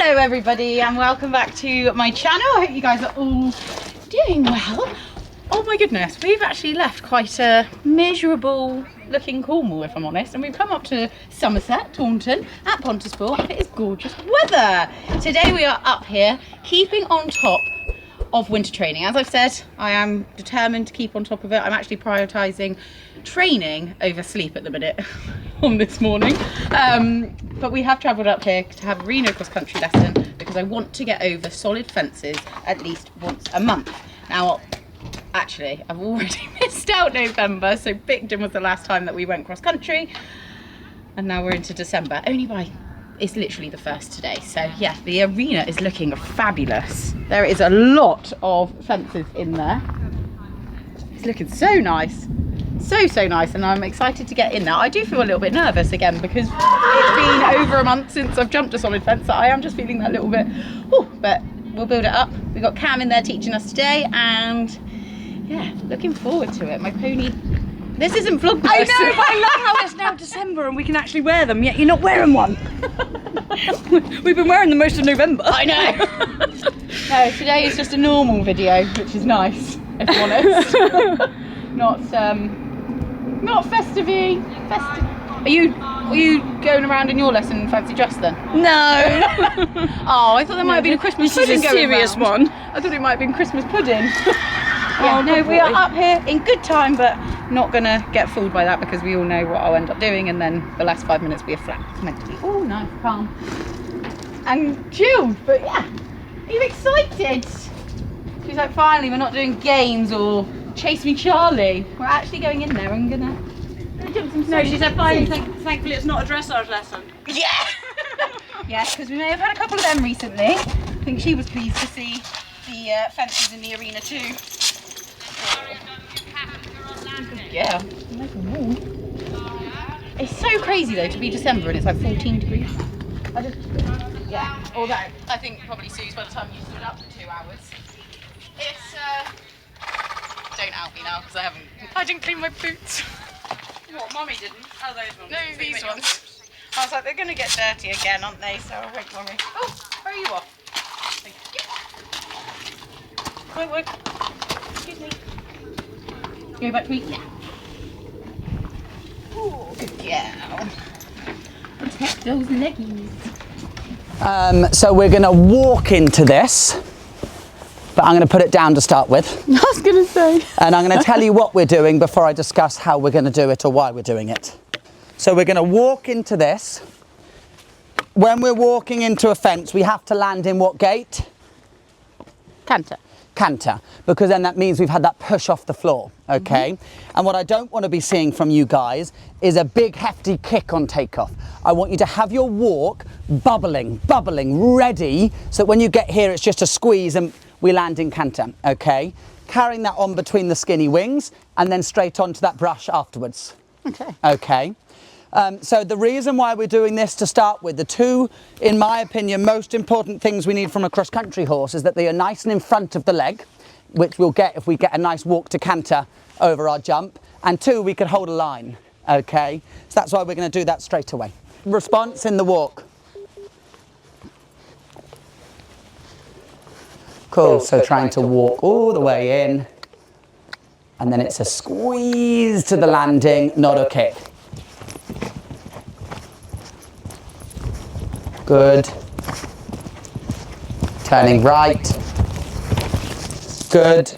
Hello everybody and welcome back to my channel. I hope you guys are all doing well. Oh my goodness, we've actually left quite a miserable looking Cornwall, if I'm honest, and we've come up to Somerset, Taunton at Pontypool, and it is gorgeous weather. Today we are up here keeping on top of winter training. As I've said, I am determined to keep on top of it. I'm actually prioritising training over sleep at the minute on this morning. But we have travelled up here to have a Reno cross country lesson because I want to get over solid fences at least once a month. Now, actually, I've already missed out November, so Bicton was the last time that we went cross country, and now we're into December. It's literally the first today. So yeah, the arena is looking fabulous. There is a lot of fences in there. It's looking so nice. So nice, and I'm excited to get in there. I do feel a little bit nervous again because it's been over a month since I've jumped a solid fence, so I am just feeling that little bit, but we'll build it up. We've got Cam in there teaching us today, and yeah, looking forward to it. My pony, this isn't vlogmas. I know, but I love how it's now December and we can actually wear them, yet you're not wearing one. We've been wearing them most of November. I know. No, today is just a normal video, which is nice, if I'm honest. Not festive-y. Are you going around in your lesson in fancy dress then? No. Oh, I thought there might have been a Christmas pudding This is a serious one. I thought it might have been Christmas pudding. Yeah, no, we are up here in good time, but not gonna get fooled by that because we all know what I'll end up doing, and then the last 5 minutes we are flat. It's meant to be all nice, calm, and chilled. But yeah, are you excited? She's like, finally, we're not doing games or Chase Me Charlie. We're actually going in there and gonna jump some. No, she said finally, thankfully it's not a dressage lesson. Yeah! Yes, because we may have had a couple of them recently. I think she was pleased to see the fences in the arena too. Yeah. It's so crazy though to be December and it's like 14 degrees. Although I think probably Sue's by the time you stood up for 2 hours. It's don't out me now because I didn't clean my boots. What, Mummy didn't? Oh, those ones. No, these ones. I was like, they're gonna get dirty again, aren't they? So I won't worry. Oh, where are you off? Thank you. Wait. Excuse me. Go back to eat. Yeah. Ooh, good girl. Protect those leggies. So we're going to walk into this, but I'm going to put it down to start with. I was going to say. And I'm going to tell you what we're doing before I discuss how we're going to do it or why we're doing it. So we're going to walk into this. When we're walking into a fence, we have to land in what gate? Canter, because then that means we've had that push off the floor, okay? And what I don't want to be seeing from you guys is a big hefty kick on takeoff. I want you to have your walk bubbling, ready, so that when you get here it's just a squeeze and we land in canter, okay? Carrying that on between the skinny wings and then straight onto that brush afterwards. Okay. So the reason why we're doing this to start with, the two, in my opinion, most important things we need from a cross-country horse is that they are nice and in front of the leg, which we'll get if we get a nice walk to canter over our jump, and two, we can hold a line, okay? So that's why we're going to do that straight away. Response in the walk. Cool, so trying to walk all the way in, and then it's a squeeze to the landing, not a kick. Good. Turning right. Good.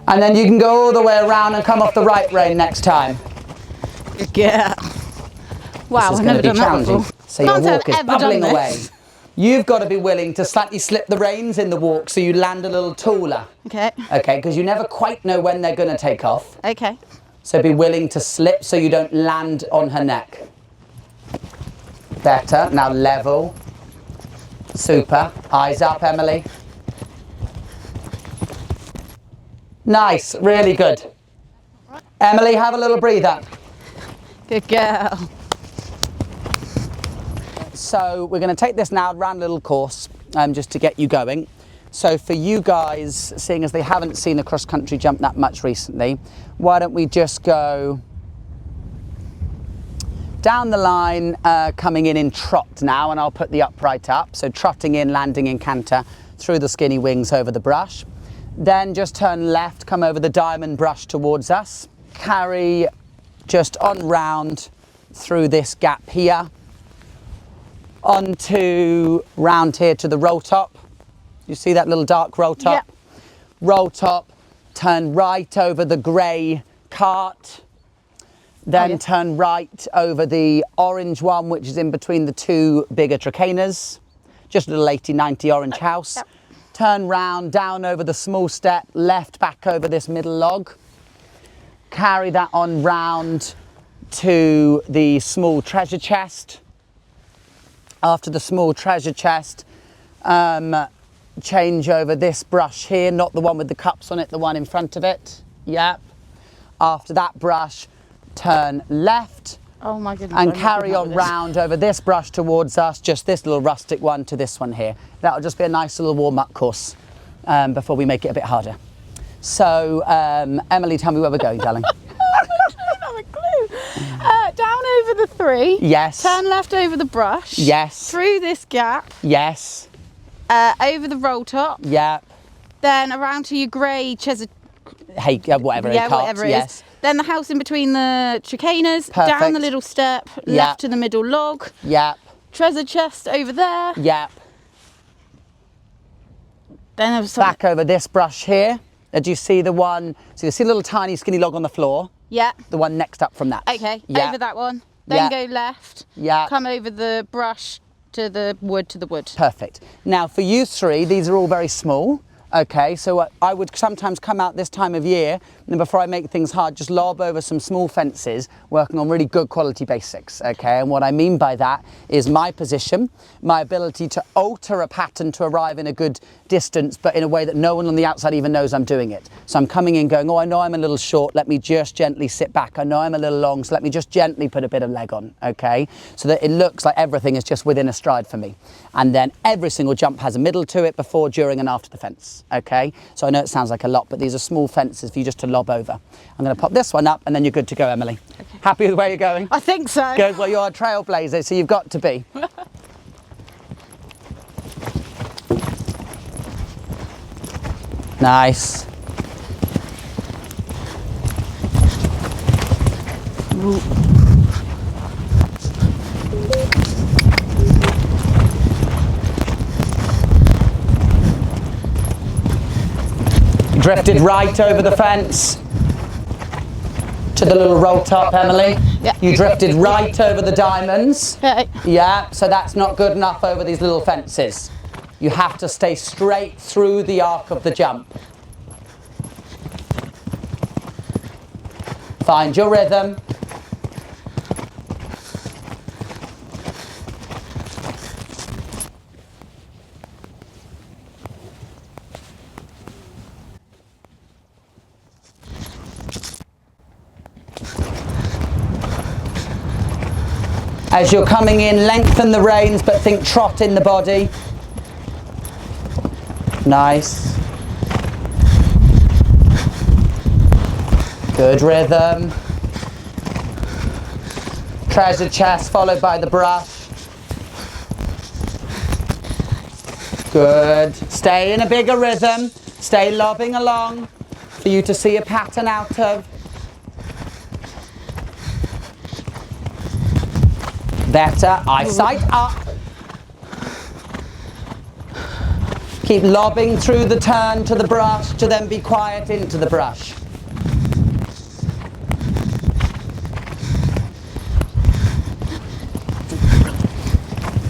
And then you can go all the way around and come off the right rein next time. Yeah. Wow, I've never done that before. So your walk is bubbling away. You've got to be willing to slightly slip the reins in the walk so you land a little taller. Okay. Okay, because you never quite know when they're going to take off. Okay. So be willing to slip so you don't land on her neck. Better. Now level. Super. Eyes up, Emily. Nice. Really good. Emily, have a little breather. Good girl. So we're going to take this now around a little course just to get you going. So for you guys, seeing as they haven't seen a cross-country jump that much recently, why don't we just go Down the line, coming in trot now, and I'll put the upright up. So trotting in, landing in canter through the skinny wings over the brush. Then just turn left, come over the diamond brush towards us. Carry just on round through this gap here. Onto round here to the roll top. You see that little dark roll top? Yep. Roll top, turn right over the grey cart. Then turn right over the orange one, which is in between the two bigger trichanas. Just a little 80-90 orange house. Yep. Turn round, down over the small step, left back over this middle log. Carry that on round to the small treasure chest. After the small treasure chest, change over this brush here, not the one with the cups on it, the one in front of it. Yep. After that brush, turn left. Oh my goodness. And carry on round over this brush towards us, just this little rustic one to this one here. That'll just be a nice little warm-up course before we make it a bit harder. So, Emily, tell me where we're going, darling. I don't have a clue. Down over the 3. Yes. Turn left over the brush. Yes. Through this gap. Yes. Over the roll top. Yep. Then around to your grey Cheshire. Hey, whatever. Yeah, cart, whatever it yes. is. Then the house in between the trichanas. Perfect. Down the little step. Left to the middle log. Yep. Treasure chest over there. Yep. Then there was something. Back over this brush here. Do you see the one? So you see a little tiny skinny log on the floor? Yeah. The one next up from that. Okay. Yep. Over that one. Then go left. Yeah. Come over the brush to the wood Perfect. Now for you three, these are all very small. Okay, so I would sometimes come out this time of year, and before I make things hard, just lob over some small fences, working on really good quality basics, okay? And what I mean by that is my position, my ability to alter a pattern to arrive in a good distance, but in a way that no one on the outside even knows I'm doing it. So I'm coming in going, oh, I know I'm a little short, let me just gently sit back. I know I'm a little long, so let me just gently put a bit of leg on, okay? So that it looks like everything is just within a stride for me. And then every single jump has a middle to it, before, during, and after the fence. Okay, so I know it sounds like a lot, but these are small fences for you just to lob over. I'm going to pop this one up, and then you're good to go, Emily. Okay. Happy with where you're going? I think so. Good. Well, you're a trailblazer, so you've got to be. Nice. Ooh. Drifted right over the fence to the little roll top, Emily. Yeah. You drifted right over the diamonds. Okay. Yeah, so that's not good enough over these little fences. You have to stay straight through the arc of the jump. Find your rhythm. As you're coming in, lengthen the reins, but think trot in the body. Nice. Good rhythm. Treasure chest followed by the brush. Good. Stay in a bigger rhythm. Stay lobbing along for you to see a pattern out of. Better, eyesight up. Keep lobbing through the turn to the brush to then be quiet into the brush.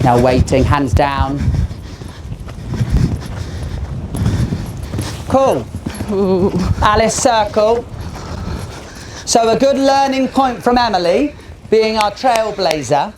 Now waiting, hands down. Cool. Ooh. Alice circle. So a good learning point from Emily, being our trailblazer,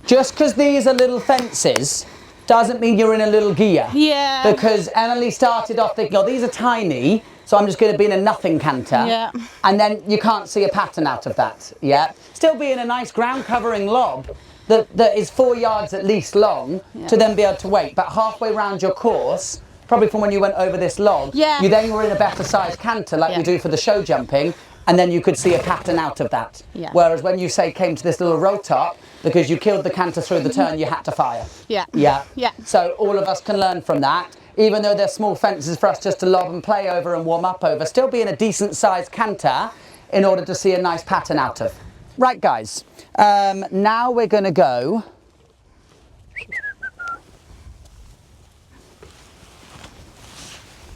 just because these are little fences doesn't mean you're in a little gear. Yeah. Because Emily started off thinking, oh, these are tiny, so I'm just going to be in a nothing canter. Yeah. And then you can't see a pattern out of that. Yeah. Still be in a nice ground covering lob that is 4 yards at least long to then be able to wait. But halfway around your course, probably from when you went over this log, you then were in a better sized canter like we do for the show jumping. and then you could see a pattern out of that. Yeah. Whereas when you say came to this little roll top, because you killed the canter through the turn, you had to fire. Yeah. Yeah. Yeah. So all of us can learn from that. Even though they're small fences for us just to lob and play over and warm up over, still be in a decent sized canter in order to see a nice pattern out of. Right, guys, now we're going to go.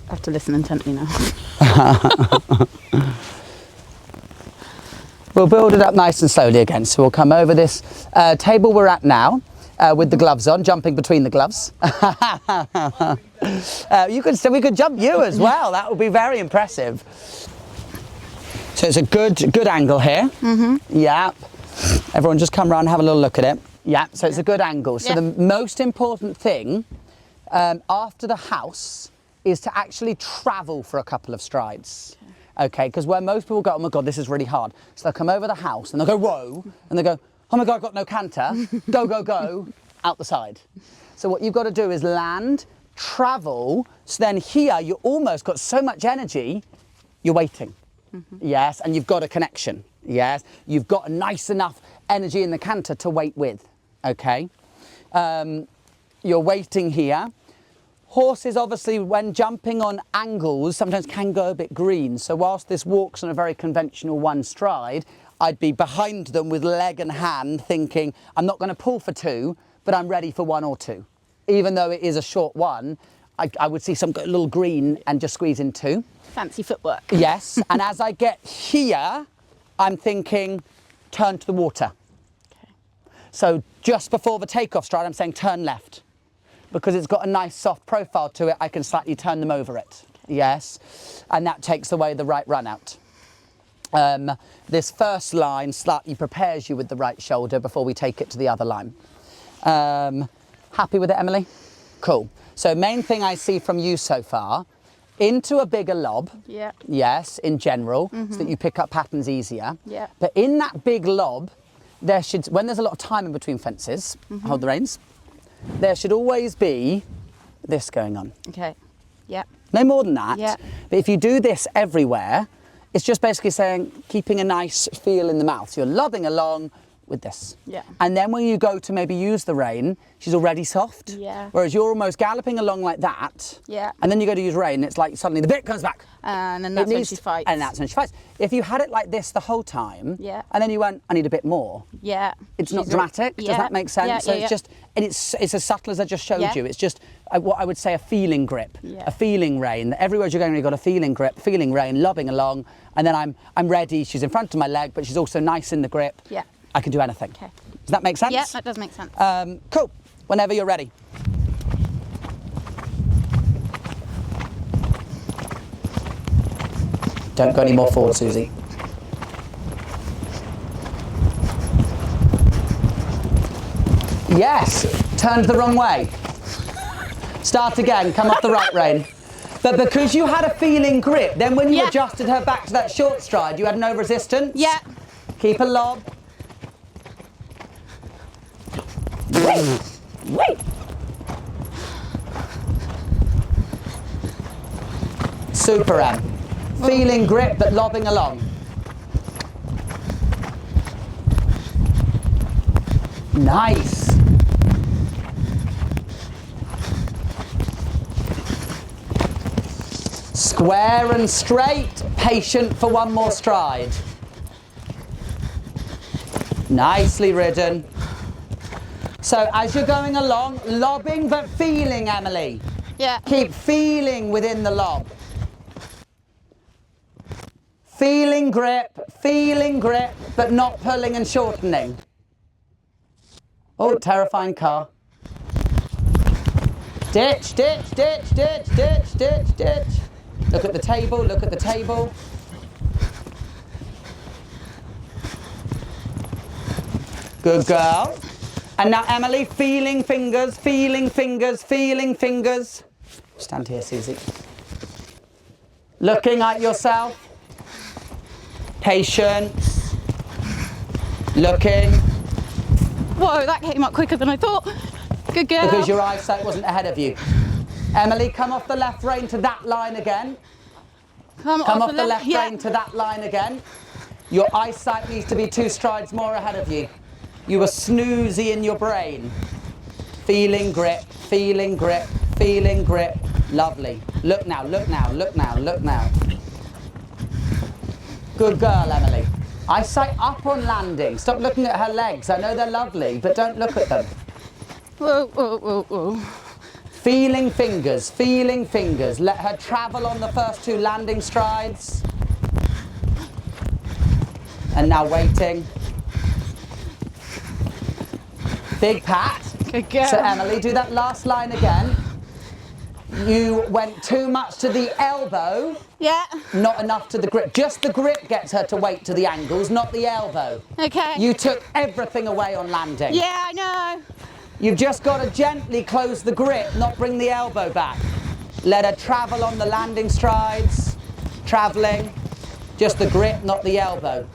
I have to listen intently now. We'll build it up nice and slowly again. So we'll come over this table we're at now with the gloves on, jumping between the gloves. We could jump you as well. That would be very impressive. So it's a good angle here. Mm-hmm. Yeah. Everyone just come around and have a little look at it. Yeah. So it's a good angle. So the most important thing after the house is to actually travel for a couple of strides. Okay, because where most people go, oh my God, this is really hard. So they'll come over the house and they'll go, whoa, and they go, oh my God, I've got no canter. Go, go, go, out the side. So what you've got to do is land, travel, so then here you almost got so much energy, you're waiting. Mm-hmm. Yes, and you've got a connection. Yes, you've got a nice enough energy in the canter to wait with. Okay, you're waiting here. Horses, obviously, when jumping on angles, sometimes can go a bit green. So whilst this walks on a very conventional one stride, I'd be behind them with leg and hand thinking, I'm not going to pull for two, but I'm ready for one or two. Even though it is a short one, I would see some little green and just squeeze in two. Fancy footwork. Yes, and as I get here, I'm thinking, turn to the water. Okay. So just before the takeoff stride, I'm saying turn left. Because it's got a nice soft profile to it, I can slightly turn them over it. Okay. Yes, and that takes away the right run out. This first line slightly prepares you with the right shoulder before we take it to the other line. Happy with it, Emily? Cool. So main thing I see from you so far, into a bigger lob. Yeah. Yes, in general, so that you pick up patterns easier. Yeah. But in that big lob, there should, when there's a lot of time in between fences, hold the reins, there should always be this going on. Okay. Yeah. No more than that. Yeah. But if you do this everywhere, it's just basically saying, keeping a nice feel in the mouth. So you're lobbing along with this. Yeah. And then when you go to maybe use the rein, she's already soft. Yeah. Whereas you're almost galloping along like that. Yeah. And then you go to use rein, it's like suddenly the bit comes back. And then that's when she fights. And that's when she fights. If you had it like this the whole time, yeah, and then you went, I need a bit more. Yeah. It's not dramatic. Yeah. Does that make sense? Yeah, so it's just, and it's as subtle as I just showed you. It's just what I would say a feeling grip, a feeling rein. Everywhere you're going, you've got a feeling grip, feeling rein, lobbing along, and then I'm ready. She's in front of my leg, but she's also nice in the grip. Yeah. I can do anything. Okay. Does that make sense? Yeah, that does make sense. Cool. Whenever you're ready. Don't go any more forward, Susie. Yes, turned the wrong way. Start again, come off the right rein. But because you had a feeling grip, then when you adjusted her back to that short stride, you had no resistance. Yeah. Keep a lob. Wait. Wait. Super, Em. Feeling grip, but lobbing along. Nice. Square and straight, patient for one more stride. Nicely ridden. So as you're going along, lobbing but feeling, Emily. Yeah. Keep feeling within the lob. Feeling grip, but not pulling and shortening. Oh, terrifying car. Ditch, ditch, ditch, ditch, ditch, ditch, ditch. Look at the table, look at the table. Good girl. And now, Emily, feeling fingers, feeling fingers, feeling fingers. Stand here, Susie. Looking at yourself. Patience. Looking. Whoa, that came up quicker than I thought. Good girl. Because your eyesight wasn't ahead of you. Emily, come off the left rein to that line again. Come off the left yeah. rein to that line again. Your eyesight needs to be 2 strides more ahead of you. You are snoozy in your brain. Feeling grip, feeling grip, feeling grip. Lovely. Look now, look now, look now, look now. Good girl, Emily. Eyesight up on landing. Stop looking at her legs. I know they're lovely, but don't look at them. Whoa, whoa, whoa, whoa. Feeling fingers, feeling fingers. Let her travel on the first 2 landing strides. And now waiting. Big pat. Good girl. So Emily, do that last line again. You went too much to the elbow. Yeah. Not enough to the grip. Just the grip gets her to wait to the angles, not the elbow. Okay. You took everything away on landing. Yeah, I know. You've just got to gently close the grip, not bring the elbow back. Let her travel on the landing strides. Travelling. Just the grip, not the elbow.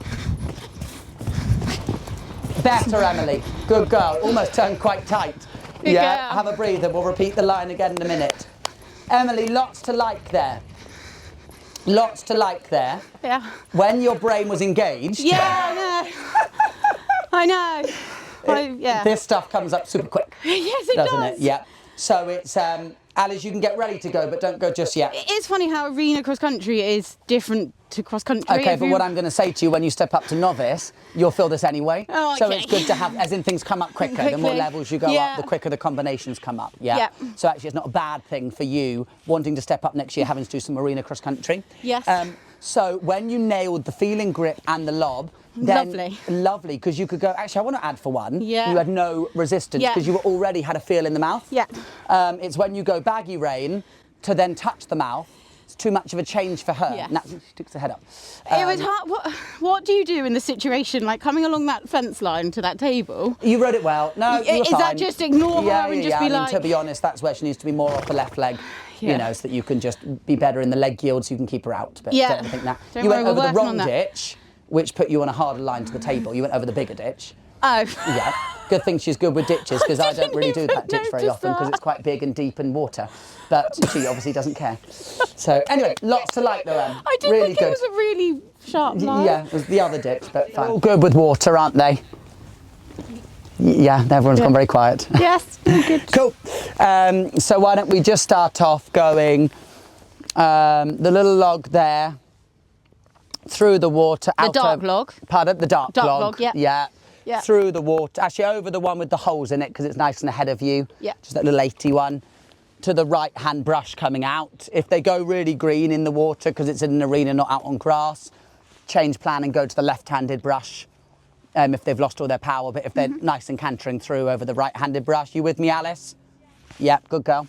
Better, Emily. Good girl. Almost turned quite tight. Good yeah, girl. have a breather. We'll repeat the line again in a minute. Emily, lots to like there. Lots to like there. Yeah. When your brain was engaged. Yeah, I know. I know. Yeah. This stuff comes up super quick. Yes, it doesn't does. it? Yeah. So it's, Alice, you can get ready to go, but don't go just yet. It is funny how arena cross country is different to cross country. Okay, but what I'm going to say to you, when you step up to novice, you'll feel this anyway. Oh, So okay. it's good to have, as in things come up quicker. The more Quickly. levels you go Yeah. up, the quicker the combinations come up. Yeah. Yeah. So actually, it's not a bad thing for you wanting to step up next year, having to do some arena cross country. Yes. So when you nailed the feeling grip and the lob, then lovely, because you could go, actually, I want to add for one. Yeah. You had no resistance because you already had a feel in the mouth. Yeah. It's when you go baggy rein to then touch the mouth. It's too much of a change for her. Yeah. Now, she sticks her head up. It was hard. What do you do in the situation, like coming along that fence line to that table? You rode it well. No, you're Is fine. that just ignore her and just be I mean, like... to be honest, that's where she needs to be more off the left leg. Yeah. You know, so that you can just be better in the leg yield, so you can keep her out. But Yeah. don't think that. Don't You worry, went we're over the working wrong on that. ditch, which put you on a harder line to the table. You went over the bigger ditch. Oh. Yeah. Good thing she's good with ditches, because I don't didn't really do even that ditch very notice often, because that. it's quite big and deep in water. But she obviously doesn't care. So anyway, lots to like though, Em. I didn't really think good. it was a really sharp line. Yeah, it was the other ditch, but fine. All good with water, aren't they? Yeah, everyone's gone very quiet. Yes, good. Cool. So why don't we just start off going the little log there, through the water. The out dark of, log. Pardon? The dark log. log, yeah. Yeah. Yeah. Through the water. Actually, over the one with the holes in it, because it's nice and ahead of you. Yeah. Just that little 80 one. To the right-hand brush coming out. If they go really green in the water, because it's in an arena, not out on grass, change plan and go to the left-handed brush. If they've lost all their power, but if they're nice and cantering through over the right-handed brush. You with me, Alice? Yep, good girl.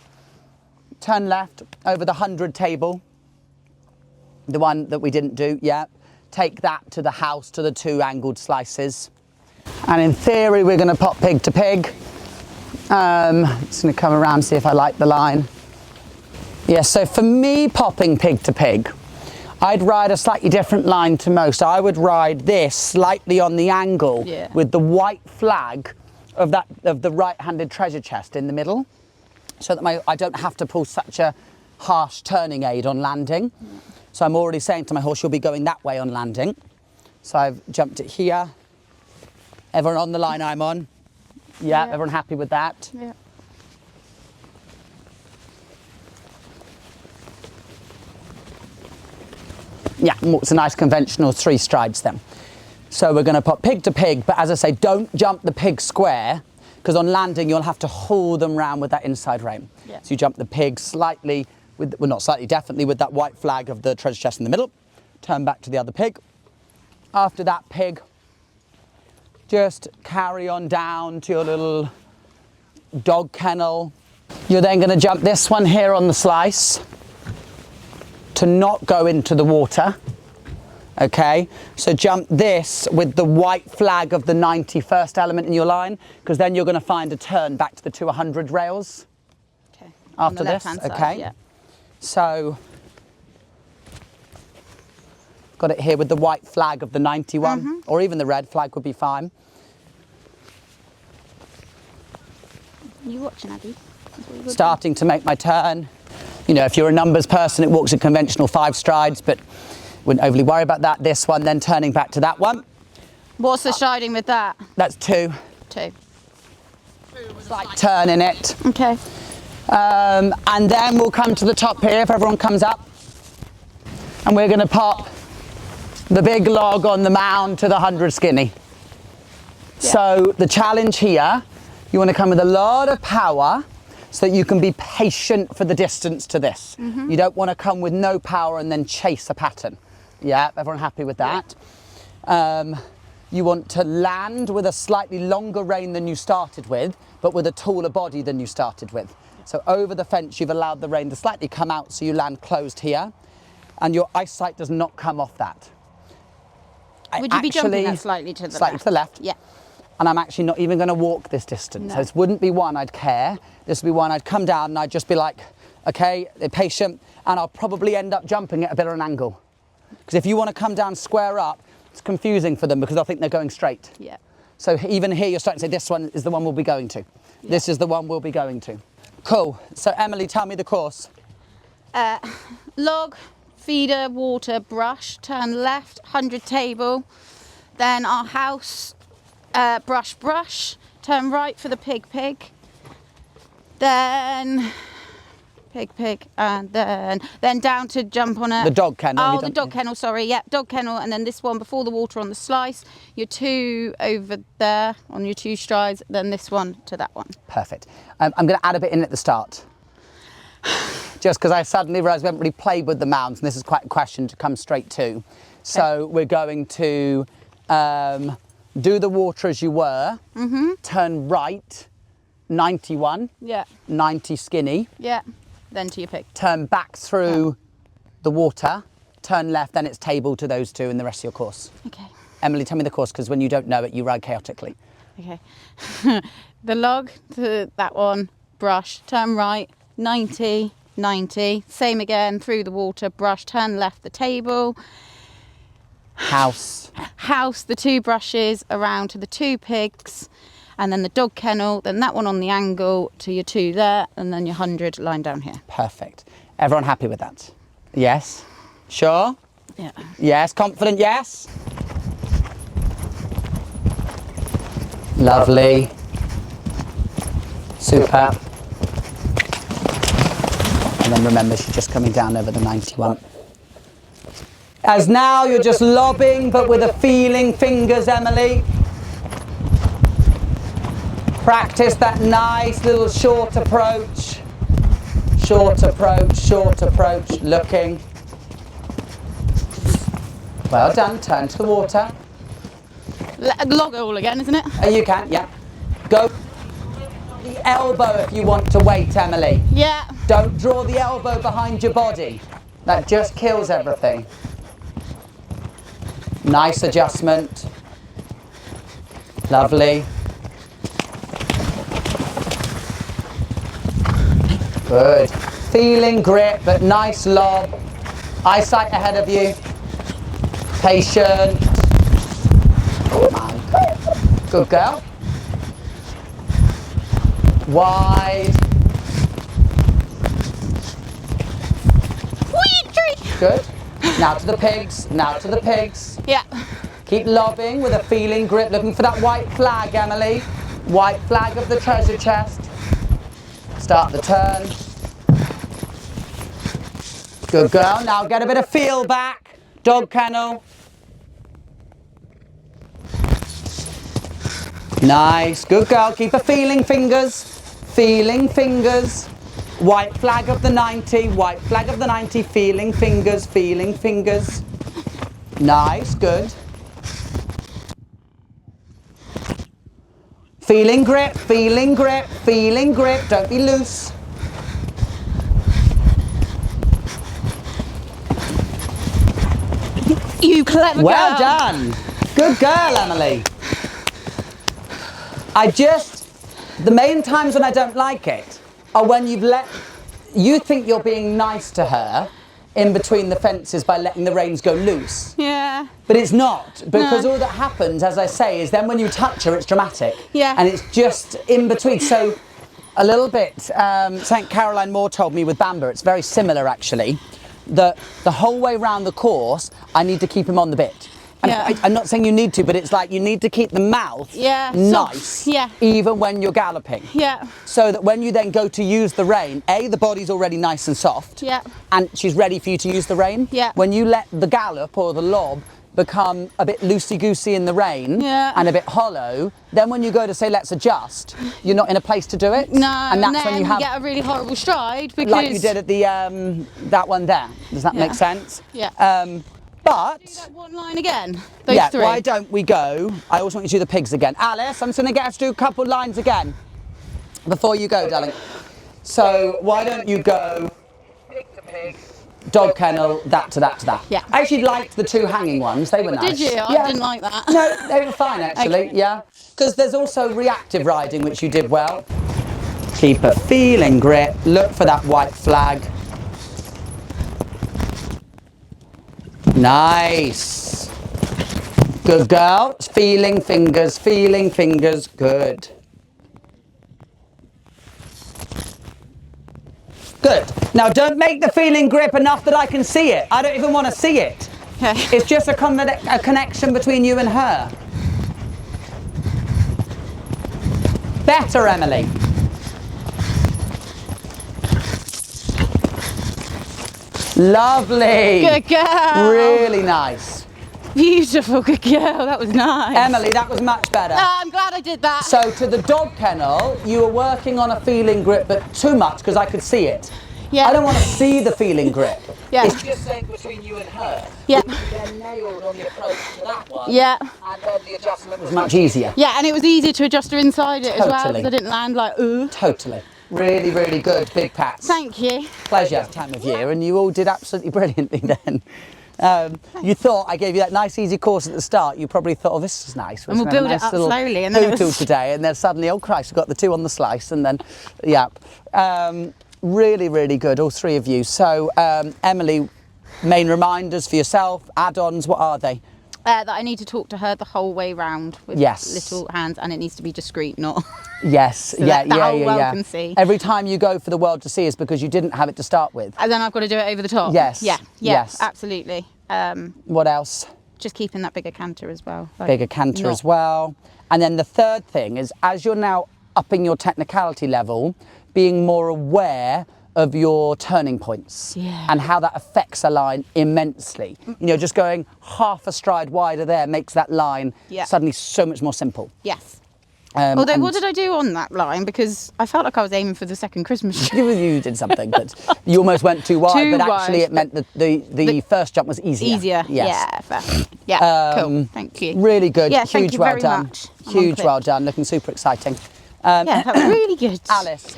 Turn left over the 100 table. The one that we didn't do, yep. Take that to the house, to the 2 angled slices. And in theory, we're gonna pop pig to pig. Just gonna come around, see if I like the line. Yeah, so for me, popping pig to pig, I'd ride a slightly different line to most. I would ride this slightly on the angle with the white flag of the right-handed treasure chest in the middle, so that I don't have to pull such a harsh turning aid on landing. So I'm already saying to my horse, you'll be going that way on landing. So I've jumped it here. Everyone on the line I'm on? Yeah, everyone happy with that? Yeah. Yeah, it's a nice conventional 3 strides then. So we're going to put pig to pig, but as I say, don't jump the pig square, because on landing you'll have to haul them round with that inside rein. Yeah. So you jump the pig slightly, well not slightly, definitely with that white flag of the treasure chest in the middle. Turn back to the other pig. After that pig, just carry on down to your little dog kennel. You're then going to jump this one here on the slice to not go into the water. Okay, so jump this with the white flag of the 91st element in your line, because then you're going to find a turn back to the 200 rails. Okay. After this, side, okay. Yeah. So got it here with the white flag of the 91, or even the red flag would be fine. You watching, Abby? Starting to make my turn. You know, if you're a numbers person, it walks a conventional 5 strides, but wouldn't overly worry about that. This one, then turning back to that one. What's the striding with that? That's 2. 2. Slight turn in it. Okay. And then we'll come to the top here if everyone comes up. And we're going to pop the big log on the mound to the 100 skinny. Yeah. So the challenge here, you want to come with a lot of power so that you can be patient for the distance to this. You don't want to come with no power and then chase a pattern. Yeah, everyone happy with that? You want to land with a slightly longer rein than you started with, but with a taller body than you started with. So over the fence, you've allowed the rein to slightly come out so you land closed here, and your eyesight does not come off that. Would you be jumping that slightly to the left? Slightly to the left. Yeah. And I'm actually not even going to walk this distance. No. So this wouldn't be one I'd care. This would be one I'd come down and I'd just be like, okay, they're patient, and I'll probably end up jumping at a bit of an angle. Because if you want to come down square up, it's confusing for them because I think they're going straight. Yeah. So even here you're starting to say this one is the one we'll be going to. Yeah. This is the one we'll be going to. Cool. So Emily, tell me the course. Log, feeder, water, brush, turn left, 100 table. Then our house, brush, brush, turn right for the pig, pig. Then pig, and then down to jump on a... The dog kennel. Oh, the dog kennel, sorry. Yep, dog kennel. And then this one before the water on the slice. Your 2 over there on your 2 strides. Then this one to that one. Perfect. I'm going to add a bit in at the start. Just because I suddenly realised we haven't really played with the mounds, and this is quite a question to come straight to. So we're going to do the water as you were. Turn right, 91. Yeah. 90 skinny. Yeah. Then to your pig. Turn back through the water, turn left, then it's table to those 2 in the rest of your course. Okay. Emily, tell me the course, because when you don't know it, you ride chaotically. Okay. The log to that one, brush, turn right, 90, 90. Same again, through the water, brush, turn left, the table. House. House, the 2 brushes around to the 2 pigs. And then the dog kennel, then that one on the angle to your 2 there, and then your 100 line down here. Perfect. Everyone happy with that? Yes? Sure? Yeah. Yes, confident, yes? Lovely. Super. And then remember, she's just coming down over the 91. As now you're just lobbing, but with a feeling fingers, Emily. Practice that nice little short approach. Short approach, short approach, looking. Well done, turn to the water. Log all again, isn't it? You can, yeah. Go the elbow if you want to wait, Emily. Yeah. Don't draw the elbow behind your body. That just kills everything. Nice adjustment. Lovely. Good. Feeling grip, but nice lob. Eyesight ahead of you. Patient. Come on. Good girl. Wide. Good. Now to the pigs. Now to the pigs. Yeah. Keep lobbing with a feeling grip. Looking for that white flag, Emily. White flag of the treasure chest. Start the turn. Good girl. Now get a bit of feel back. Dog kennel. Nice. Good girl. Keep a feeling fingers. Feeling fingers. White flag of the 90. White flag of the 90. Feeling fingers. Feeling fingers. Nice. Good. Feeling grip. Feeling grip. Feeling grip. Don't be loose. You clever girl. Well done. Good girl, Emily. The main times when I don't like it are when you think you're being nice to her in between the fences by letting the reins go loose. Yeah. But it's not, because all that happens, as I say, is then when you touch her, it's dramatic. Yeah. And it's just in between. So A little bit. St. Caroline Moore told me with Bamber, it's very similar actually. The whole way around the course, I need to keep him on the bit. And Yeah. I'm not saying you need to, but it's like you need to keep the mouth nice, even when you're galloping. Yeah. So that when you then go to use the rein, the body's already nice and soft. Yeah. And she's ready for you to use the rein. Yeah. When you let the gallop or the lob become a bit loosey-goosey in the rein and a bit hollow, then when you go to say let's adjust, you're not in a place to do it. No, and that's then when you have get a really horrible stride because like you did at the that one there. Does that make sense? Yeah. But do that one line again. Those yeah, three. why don't we go? I always want you to do the pigs again. Alice, I'm just going to get us to do a couple lines again before you go, darling. So why don't you go pig to pig, dog kennel, that to that to that. Yeah. I actually liked the two hanging ones. They were nice. Did you? Yeah. I didn't like that. No, they were fine actually. Okay. Yeah. Because there's also reactive riding, which you did well. Keep a feeling grip. Look for that white flag. Nice. Good girl. Feeling fingers, good. Good. Now don't make the feeling grip enough that I can see it. I don't even want to see it. Okay. It's just a connection between you and her. Better, Emily. Lovely. Good girl. Really nice. Beautiful. Good girl. That was nice. Emily, that was much better. I'm glad I did that. So to the dog kennel, you were working on a feeling grip, but too much because I could see it. Yeah. I don't want to see the feeling grip. Yeah. It's just saying between you and her. Yeah. You then nailed on the approach to that one. Yeah. And then the adjustment was much easier. Yeah, and it was easier to adjust her inside it as well, Totally. because I didn't land like, ooh. Totally. Really, really good. Big pats. Thank you. Pleasure time of year, and you all did absolutely brilliantly then. You thought I gave you that nice easy course at the start. You probably thought, oh, this is nice. And we'll build it up slowly, and then it was today, and then suddenly, oh Christ, we've got the two on the slice, and then, yeah. Really, really good, all three of you. So, Emily, main reminders for yourself, add-ons, what are they? That I need to talk to her the whole way round with little hands, and it needs to be discreet, not. Yes, So that the whole world can see. Every time you go for the world to see is because you didn't have it to start with. And then I've got to do it over the top. Yes. Yeah. Yes. Absolutely. What else? Just keeping that bigger canter as well. Like, Bigger canter as well. And then the third thing is, as you're now upping your technicality level, being more aware of your turning points and how that affects a line immensely. You know, just going half a stride wider there makes that line suddenly so much more simple. Yes. Although, and what did I do on that line? Because I felt like I was aiming for the second Christmas tree. you did something, but you almost went too wide. Too but actually, wide, it meant that the first jump was easier. Easier. Yes. Yeah. Fair. Yeah. Cool. Thank you. Really good. Yeah, Huge thank you well very done. much. I'm Huge on well clip. done. Looking super exciting. Yeah, that was really good. Alice.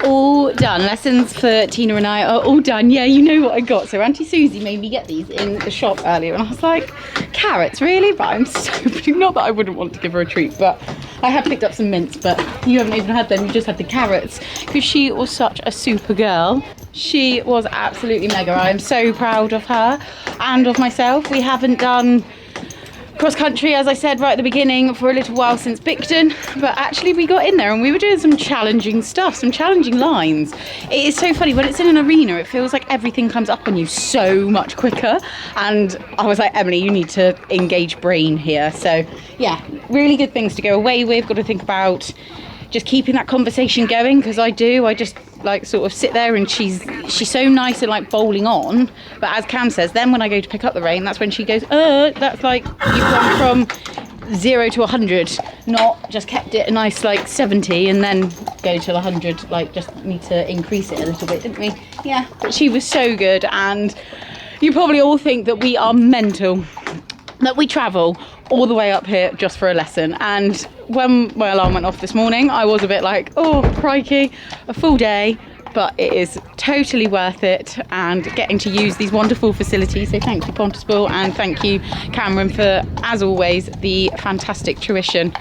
All done. Lessons for Tina and I are all done. Yeah, you know what I got. So Auntie Susie made me get these in the shop earlier, and I was like, carrots, really? But I'm so not that I wouldn't want to give her a treat, but I have picked up some mints, but you haven't even had them. You just had the carrots, because she was such a super girl. She was absolutely mega. I am so proud of her and of myself. We haven't done cross country, as I said right at the beginning, for a little while since Bicton, but actually we got in there and we were doing some challenging stuff, some challenging lines. It is so funny when it's in an arena, it feels like everything comes up on you so much quicker, and I was like, Emily, you need to engage brain here. So yeah, really good things to go away with. Got to think about just keeping that conversation going, because I just like sort of sit there, and she's so nice and like bowling on, but as Cam says, then when I go to pick up the rein, that's when she goes, that's like you've gone from 0 to 100, not just kept it a nice like 70 and then go to 100, like just need to increase it a little bit, didn't we? Yeah, but she was so good. And you probably all think that we are mental, that we travel all the way up here just for a lesson. And when my alarm went off this morning, I was a bit like, oh crikey, a full day, but it is totally worth it, and getting to use these wonderful facilities. So thank you, Pontypool, and thank you, Cameron, for, as always, the fantastic tuition.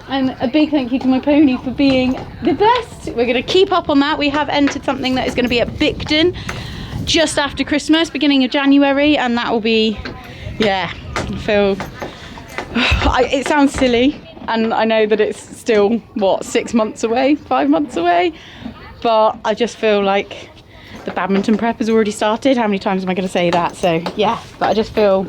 And a big thank you to my pony for being the best. We're going to keep up on that. We have entered something that is going to be at Bicton just after Christmas, beginning of January, and that will be, yeah, I feel, it sounds silly, And I know that it's still, what, 6 months away, 5 months away? But I just feel like the badminton prep has already started. How many times am I going to say that? So yeah, but I just feel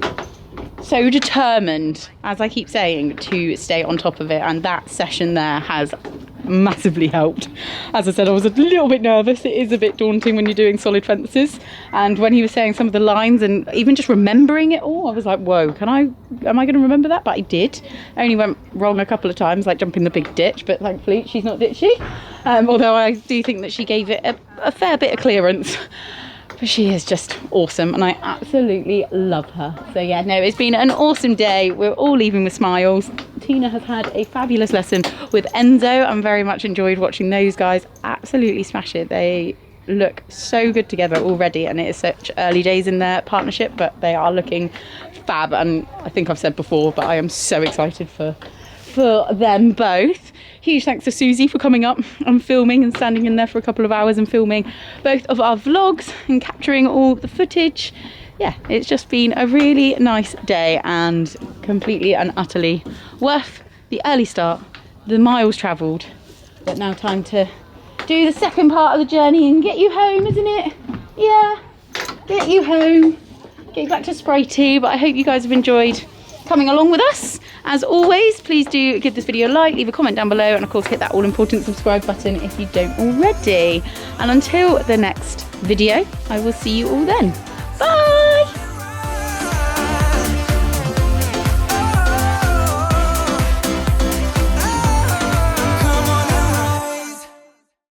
so determined, as I keep saying, to stay on top of it. And that session there has massively helped. As I said, I was a little bit nervous. It is a bit daunting when you're doing solid fences, and when he was saying some of the lines and even just remembering it all, I was like, whoa, am I going to remember that? But I did. I only went wrong a couple of times, like jumping the big ditch, but thankfully she's not ditchy, although I do think that she gave it a fair bit of clearance. But she is just awesome, and I absolutely love her. So yeah, no, it's been an awesome day. We're all leaving with smiles. Tina has had a fabulous lesson with Enzo. I'm very much enjoyed watching those guys absolutely smash it. They look so good together already, and it is such early days in their partnership, but they are looking fab. And I think I've said before, but I am so excited for them both. Huge thanks to Susie for coming up and filming and standing in there for a couple of hours and filming both of our vlogs and capturing all the footage. Yeah, it's just been a really nice day and completely and utterly worth the early start, the miles travelled. But now time to do the second part of the journey and get you home, isn't it? Yeah, get you home, get you back to Sprite. But I hope you guys have enjoyed coming along with us. As always, please do give this video a like, leave a comment down below, and of course hit that all important subscribe button if you don't already. And until the next video, I will see you all then.